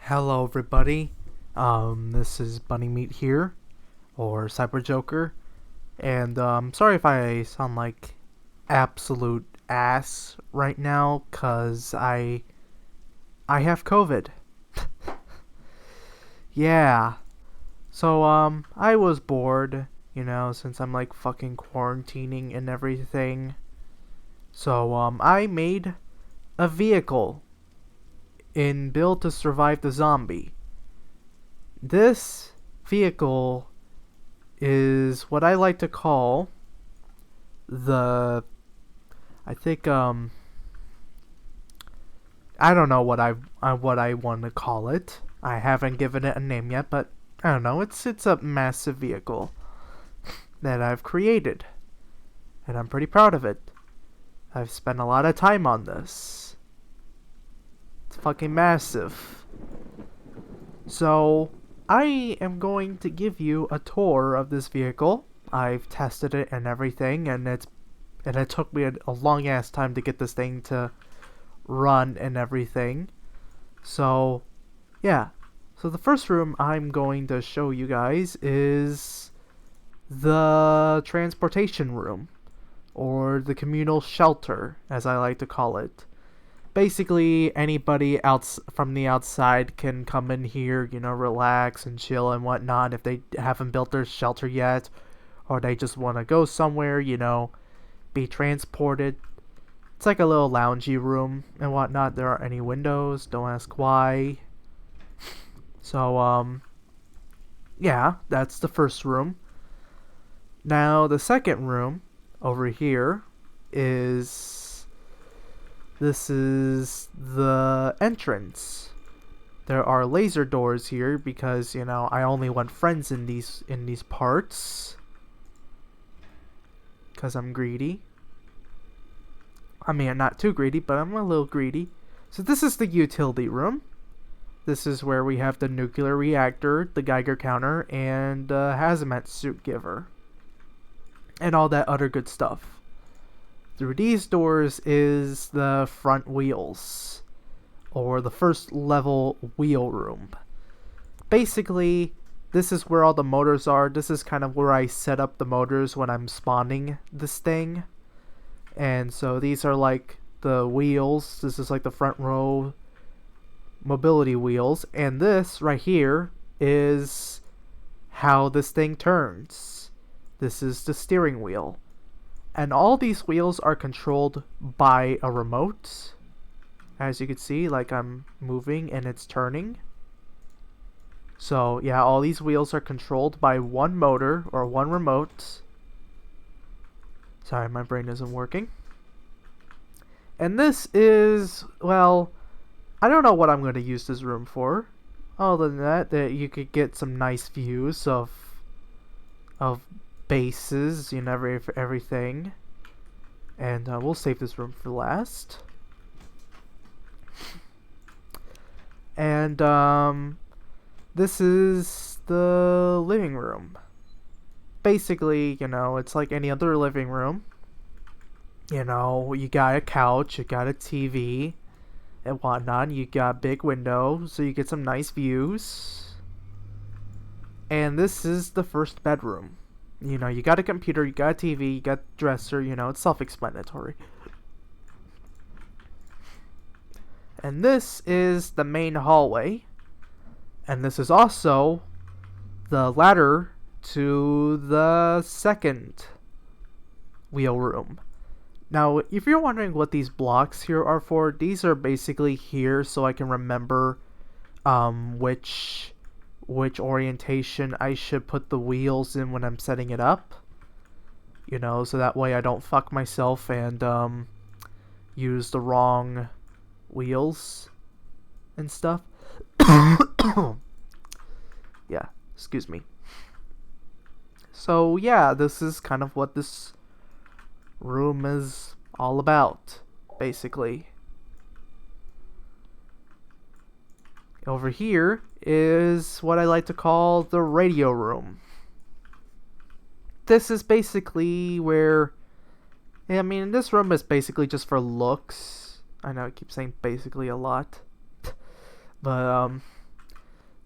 Hello, everybody. This is Bunny Meat here, or Cyber Joker, and sorry if I sound like absolute ass right now, cause I have COVID. Yeah. So I was bored, since I'm like fucking quarantining and everything. So I made a vehicle in Build to Survive the Zombie. This vehicle is what I like to call the I think I don't know what I want to call it. I haven't given it a name yet, but I don't know. It's a massive vehicle that I've created, and I'm pretty proud of it. I've spent a lot of time on this. It's fucking massive. So, I am going to give you a tour of this vehicle. I've tested it and everything, and it took me a long ass time to get this thing to run and everything. So, yeah. So the first room I'm going to show you guys is the transportation room, or the communal shelter, as I like to call it. Basically, anybody else from the outside can come in here, relax and chill and whatnot if they haven't built their shelter yet, or they just want to go somewhere, be transported. It's like a little loungy room and whatnot. There aren't any windows. Don't ask why. So, yeah, that's the first room. Now, the second room over here is. This is the entrance. There are laser doors here because, I only want friends in these parts. Because I'm greedy. I mean, I'm not too greedy, but I'm a little greedy. So this is the utility room. This is where we have the nuclear reactor, the Geiger counter, and hazmat suit giver. And all that other good stuff. Through these doors is the front wheels, or the first level wheel room. Basically, this is where all the motors are. This is kind of where I set up the motors when I'm spawning this thing. And so these are like the wheels. This is like the front row mobility wheels. And this right here is how this thing turns. This is the steering wheel. And all these wheels are controlled by a remote. As you can see, like I'm moving and it's turning. So yeah, all these wheels are controlled by one motor or one remote. Sorry, my brain isn't working. And this is, well, I don't know what I'm going to use this room for. Other than that you could get some nice views of bases, everything. And we'll save this room for last. And this is the living room. Basically, it's like any other living room. You got a couch, you got a TV, and whatnot. You got a big window, so you get some nice views. And this is the first bedroom. You got a computer, you got a TV, you got a dresser, it's self-explanatory. And this is the main hallway. And this is also the ladder to the second wheel room. Now, if you're wondering what these blocks here are for, these are basically here so I can remember which orientation I should put the wheels in when I'm setting it up. So that way I don't fuck myself and use the wrong wheels and stuff. Yeah, excuse me. So yeah, this is kind of what this room is all about, basically. Over here is what I like to call the radio room. This is basically where, this room is basically just for looks. I know I keep saying basically a lot. But,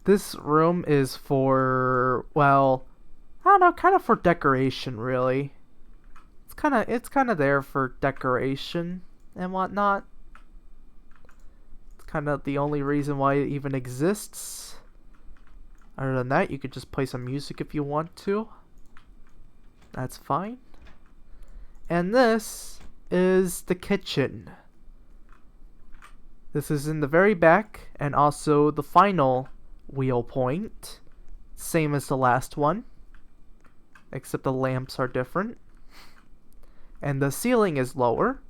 This room is for, well, I don't know, kind of for decoration, really. It's kind of there for decoration and whatnot. It's kind of the only reason why it even exists. Other than that, you could just play some music if you want to. That's fine. And this is the kitchen. This is in the very back and also the final wheel point. Same as the last one, except the lamps are different. And the ceiling is lower.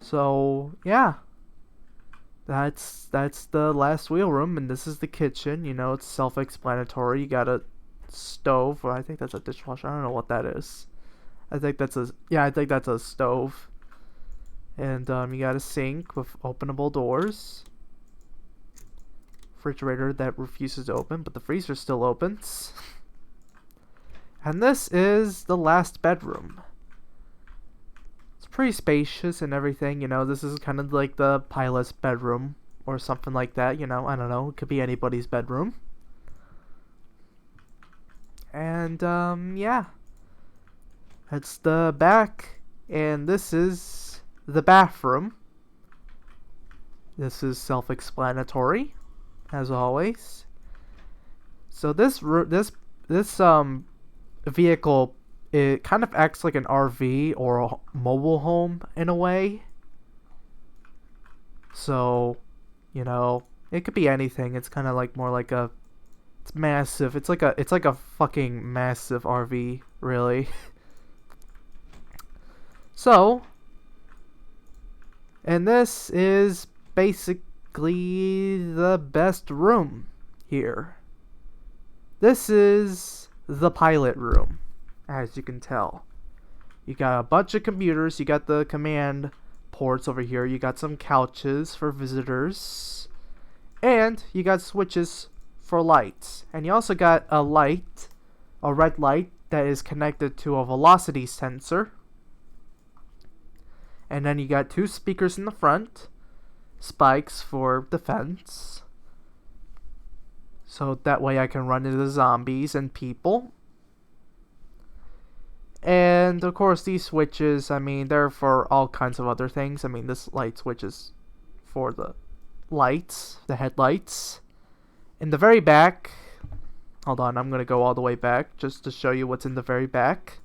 So, yeah. That's the last wheel room, and this is the kitchen. You know, it's self-explanatory. You got a stove, or I think that's a dishwasher. I don't know what that is. I think that's a stove. And you got a sink with openable doors. Refrigerator that refuses to open, but the freezer still opens. And this is the last bedroom. It's pretty spacious and everything, you know. This is kind of like the pilot's bedroom or something like that, you know. I don't know. It could be anybody's bedroom. And yeah. That's the back, and this is the bathroom. This is self-explanatory, as always. So this vehicle, it kind of acts like an RV or a mobile home in a way. So, you know, it could be anything. It's kind of like more like a, it's massive. It's like a fucking massive RV, really. So, and this is basically the best room here. This is the pilot room, as you can tell. You got a bunch of computers, you got the command ports over here, you got some couches for visitors, and you got switches for lights. And you also got a light, a red light that is connected to a velocity sensor. And then you got two speakers in the front, spikes for defense. So that way I can run into zombies and people. And of course these switches, I mean, they're for all kinds of other things. I mean, this light switch is for the lights, the headlights. In the very back, hold on, I'm going to go all the way back just to show you what's in the very back.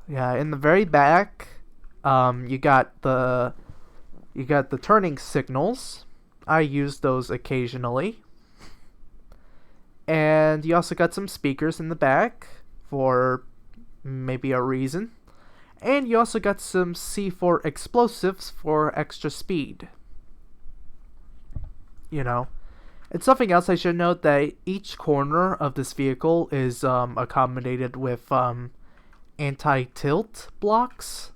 Yeah, in the very back, you got the turning signals. I use those occasionally. And you also got some speakers in the back for maybe a reason. And you also got some C4 explosives for extra speed. You know. And something else I should note, that each corner of this vehicle is accommodated with anti-tilt blocks,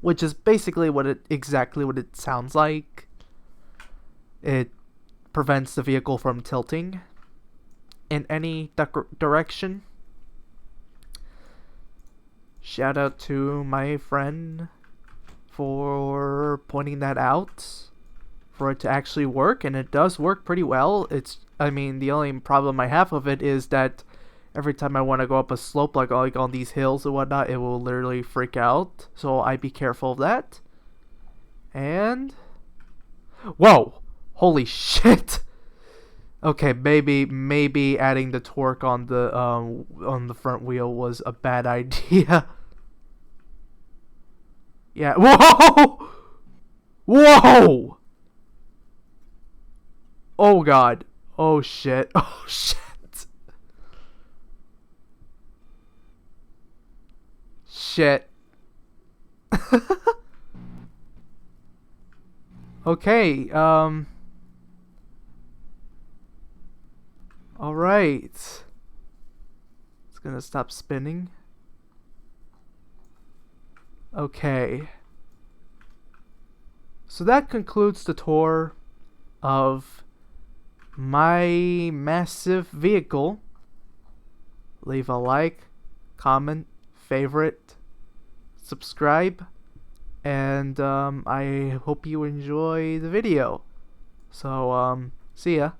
which is basically exactly what it sounds like. It prevents the vehicle from tilting in any direction. Shout out to my friend for pointing that out, for it to actually work, and it does work pretty well. I mean, the only problem I have with it is that every time I want to go up a slope, like on these hills and whatnot, it will literally freak out. So I'd be careful of that. And whoa, holy shit! Okay, maybe adding the torque on the front wheel was a bad idea. Yeah. Whoa! Whoa! Oh god. Oh shit. Oh shit. Shit. Okay, alright. It's gonna stop spinning. Okay. So that concludes the tour of my massive vehicle. Leave a like, comment, favorite, subscribe, and I hope you enjoy the video. So, see ya.